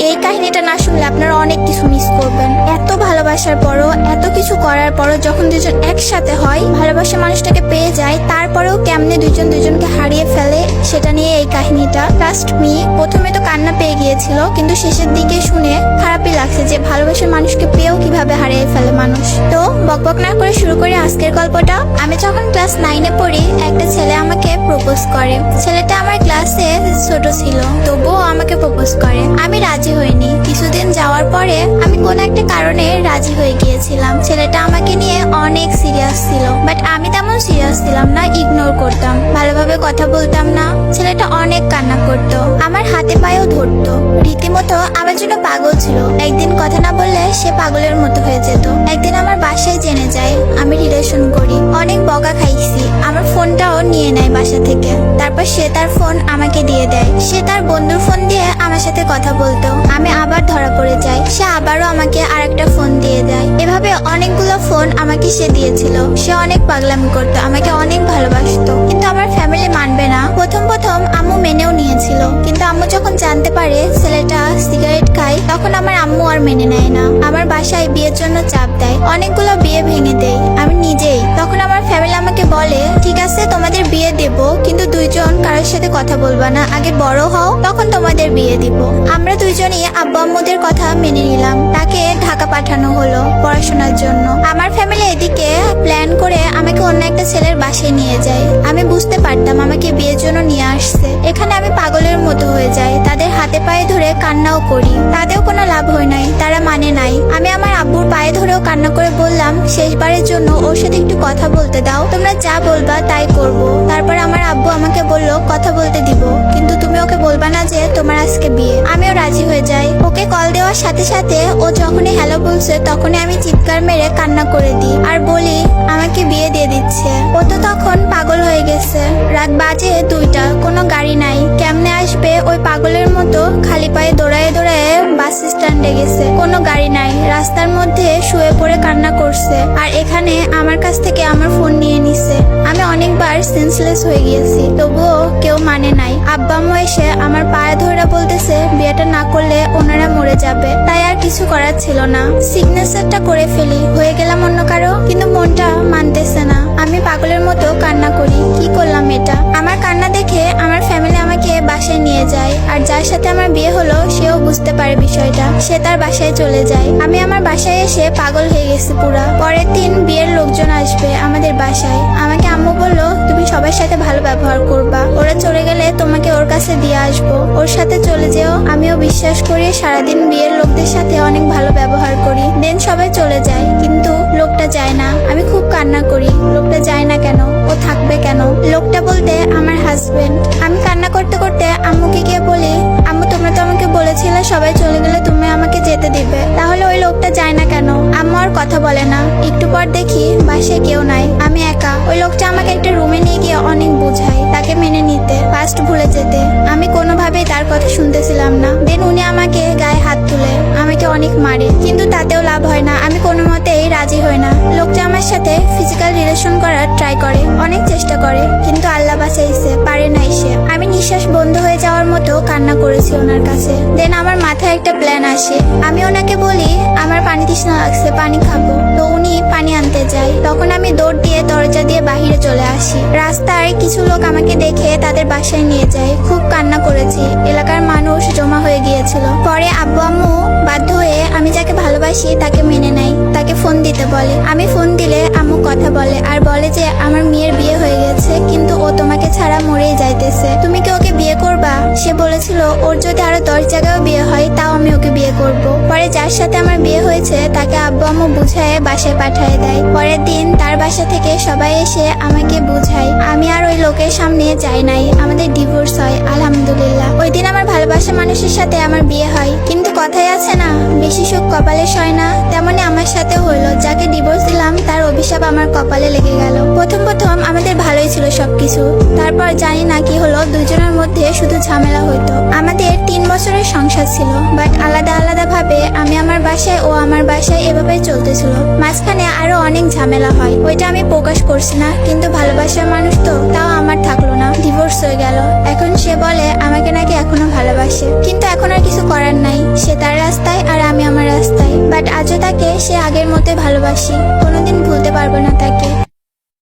এই কাহিনীটা না শুনলে আপনারা অনেক কিছু মিস করবেন। এত ভালোবাসার পরও, এত কিছু করার পরও যখন দুজন একসাথে হয়, ভালোবাসা মানুষটাকে পেয়ে যায়, তারপরেও কেমনে দুজন দুজনকে হারিয়ে ফেলে সেটা নিয়ে এই কাহিনীটা। ট্রাস্ট মি, প্রথমে তো কান্না পেয়ে গিয়েছিল, কিন্তু শেষের দিকে শুনে খারাপই লাগছে যে ভালোবাসার মানুষকে পেয়েও কিভাবে হারিয়ে ফেলে মানুষ। তো বকবক না করে শুরু করে আজকের গল্পটা। আমি যখন ক্লাস 9-এ পড়ি, একটা ছেলে আমাকে প্রপোজ করে। ছেলেটা আমার ক্লাসে ছোট ছিল, তবুও আমাকে প্রপোজ করে। আমি রাজি হইনি। কিছুদিন যাওয়ার পরে আমি কোন একটা কারণে রাজি হয়ে গিয়েছিলাম। ছেলেটা আমাকে নিয়ে অনেক সিরিয়াস ছিল, বাট আমি তেমন সিরিয়াস ছিলাম না, ইগনোর করতাম, ভালোভাবে কথা বলতাম না। ছেলেটা অনেক কান্না করতো, আমার হাতে পায়েও ধরতো, রীতিমতো আমার জন্য পাগল ছিল। একদিন কথা না বললে সে পাগলের মতো হয়ে যেত। একদিন আমার বাসায় জেনে যায় আমি রিলেশন করি। অনেক বকা খাইছি, আমার ফোনটাও নিয়ে নেয় বাসা থেকে। তারপর সে তার ফোন আমাকে দিয়ে দেয়। সে তার বন্ধুর ফোন দিয়ে আমার সাথে কথা বলতো। আমি আবার ধরা পড়ে যাই, সে আবারও আমাকে আরেকটা ফোন দিয়ে দেয়। এভাবে অনেকগুলো ফোন আমাকে সে দিয়েছিল। সে অনেক পাগলামি করতো, আমাকে অনেক ভালোবাসতো, কিন্তু আমার ফ্যামিলি মানবে না। প্রথম প্রথম আম্মু মেনেও নিয়েছিল, কিন্তু আম্মু যখন জানতে পারে ছেলেটা সিগারেট খায়, তখন আমার আম্মু আর মেনে নেয় না। আমার বাসায় বিয়ের জন্য চাপ দেয়, অনেকগুলো বিয়ে ভেঙে দেয় আমি নিজেই। তখন আমার ফ্যামিলি আমাকে বলে, ঠিক আছে তোমাদের বিয়ে দেব, কিন্তু দুইজন কারোর সাথে কথা বলবা না, আগে বড় হও, তখন তোমাদের বিয়ে দিব। আমরা দুইজনই আব্বু আম্মুদের কথা মেনে নিলাম। তাকে ঢাকা পাঠানো হলো পড়াশোনার জন্য। আমার ফ্যামিলি এদিকে প্ল্যান করে আমাকে অন্য একটা ছেলের বাসায় নিয়ে যায়। আমি বুঝতে পারতাম আমাকে বিয়ের জন্য নিয়ে আসছে। এখানে আমি পাগলের মতো হয়ে যাই, তাদের হাতে পায়ে ধরে কান্নাও করি। তাতেও কোনো লাভ হয় নাই, তারা মানে নাই। আমি আমার আব্বুর পায়ে ধরেও কান্না করে বললাম, শেষবারের জন্য ওর সাথে একটু কথা বলতে দাও, তোমরা যা বলবা তাই করব। তারপর আমার আব্বু আমাকে বলল কথা বলতে দিব, কিন্তু তুমি ওকে বলবা না যে তোমার আজকে বিয়ে। আমিও রাজি হয়ে যাই। ওকে কল দেওয়ার সাথে সাথে ও যখনই হ্যালো বলছে, তখনই আমি চিৎকার মেরে কান্না করে দিই আর বলি আমাকে বিয়ে দিয়ে দিচ্ছে। ও তো তখন পাগল হয়ে গেছে। রাত বাজে 2টা, কোনো গাড়ি নাই, কেমনে আসবে? ওই পাগলের মতো খালি পায়ে দৌড়ায় দৌড়ায় বাস স্ট্যান্ডে গেছে, কোনো গাড়ি নাই, রাস্তার মধ্যে শুয়ে পড়ে কান্না করছে। আর এখানে আমার কাছ থেকে আমার ফোন নিয়ে নিছে। আমি অনেকবার সেন্সলেস হয়ে গিয়েছি, তবুও কেউ মানে নাই। আব্বা আম্মু এসে আমার পায়ে ধরে বলতেছে বিয়েটা না করলে ওনারা মরে যাবে। তাই আর কিছু করার ছিল না, সিগনেচারটা করে ফেলি, হয়ে গেলাম অন্য কারো। কিন্তু মনটা মানতেছে না, আমি পাগলের মতো কান্না করি। কি করলাম এটা? আমার কান্না দেখে আমার ফ্যামিলি আমাকে বাসায় নিয়ে যায়। আর যার সাথে আমার বিয়ে হলো সেও বুঝতে পারে বিষয়টা, সে তার বাসায় চলে যায়। আমি আমার বাসায় এসে পাগল হয়ে গেছি পুরা। পরের দিন বিয়ের লোকজন আসবে আমাদের বাসায়। আমাকে আম্মু বললো তুমি সবার সাথে ভালো ব্যবহার করবা, ওরা চলে গেলে তোমাকে ওর কাছে দিয়ে আসবো, ওর সাথে চলে যেও। আমিও বিশ্বাস করি, সারাদিন বিয়ের লোকদের সাথে অনেক ভালো ব্যবহার করি। দেন সবাই চলে যায়, কিন্তু লোকটা যায় না। আমি খুব কান্না করি, লোকটা যায় না কেন, ও থাকবে কেন? লোকটা বলতে আমার হাজবেন্ড। আমি কান্না করতে করতে আম্মুকে গিয়ে বলি, আম্মু তোমরা তো আমাকে বলেছিলে সবাই চলে গেলে তুমি আমাকে যেতে দিবে, তাহলে ওই লোকটা যায় না কেন? আম্মু আর কথা বলে না। একটু পর দেখি বাসায় কেউ নাই, আমি একা। ওই লোকটা আমাকে একটা রুমে নিয়ে গিয়ে অনেক বোঝায় তাকে মেনে নিতে, ফার্স্ট ভুলে যেতে। আমি কোনোভাবেই তার কথা শুনতেছিলাম না। দেন উনি আমাকে গায়ে হাত তুলে আমাকে অনেক মারে, কিন্তু তাতেও লাভ হয় না। আমি কোনো মতেই রাজি হই না। লোকটা আমার সাথে ফিজিক্যাল রিলেশন করার ট্রাই করে, অনেক চেষ্টা করে, কিন্তু আল্লাহ বাঁচাইছে, পারে নাই সে। আমি নিঃশ্বাস বন্ধ হয়ে যাওয়ার মতো কান্না করেছি ওনার কাছে। দেন আমার মাথায় একটা প্ল্যান আসে। আমি ওনাকে বলি আমার পানি তৃষ্ণা লাগছে, পানি খাবো। তো উনি পানি আনতে যায়। তখন আমি দৌড় দিয়ে দরজা দিয়ে বাহিরে চলে আসি। রাস্তায় কিছু লোক আমাকে দেখে তাদের বাসায় নিয়ে যায়। খুব কান্না করেছি, এলাকার মানুষ জমা হয়ে গিয়েছিল। পরে আব্বু আম্মু বাধ্য হয়ে আমি যাকে ভালোবাসি তাকে মেনে নেয়, তাকে ফোন দিতে বলে। আমি ফোন দিলে আম্মু কথা বলে আর বলে যে আমার মেয়ের বিয়ে হয়ে গেছে, কিন্তু ও তোমাকে ছাড়া মরেই যাইতেছে, তুমি কি ওকে বিয়ে করবা? সে বলেছিল ওর যদি আরো 10 জায়গায় বিয়ে হয় তাও আমি ওকে বিয়ে করব। পরে যার সাথে আমার বিয়ে হয়েছে তাকে আব্বু আম্মু বুঝায় বাসায় পাঠিয়ে দেয়। পরের দিন তার বাসা থেকে সবাই এসে আমাকে বুঝায়। আমি আর ওই লোকের সামনে যাই নাই, আমাদের ডিভোর্স হয় আলহামদুলিল্লাহ। ওই দিন আমার ভালোবাসা মানুষের সাথে আমার বিয়ে হয়। কিন্তু কথাই আছে না, বেশি সুখ কপালে সয় না, তেমনি আমার সাথে হলো। যাকে ডিভোর্স দিলাম তার অভিশাপ আমার কপালে লেগে গেল। প্রথম প্রথম আমাদের ভালোই ছিল সবকিছু, তারপর জানি না কি হলো, দুজনের মধ্যে শুধু ঝামেলা হইতো। আমাদের 3 বছরের সংসার ছিল, বাট আলাদা আলাদা ভাবে আমি আমার বাসায় ও আমার বাসায় এভাবেই চলতেছিল। মাঝখানে আরো অনেক ঝামেলা হয়, ওইটা আমি প্রকাশ করছি না, কিন্তু ভালোবাসার মানুষ তো, তাও আমার থাকলো না, ডিভোর্স হয়ে গেল। এখন সে বলে আমাকে নাকি এখনো ভালোবাসে, কিন্তু এখন আর কিছু করার নাই, সে রাস্তায় আর আমি আমার রাস্তায়, বাট আজও তাকে সে আগের মতোই ভালোবাসি, কোনোদিন ভুলতে পারবো না তাকে।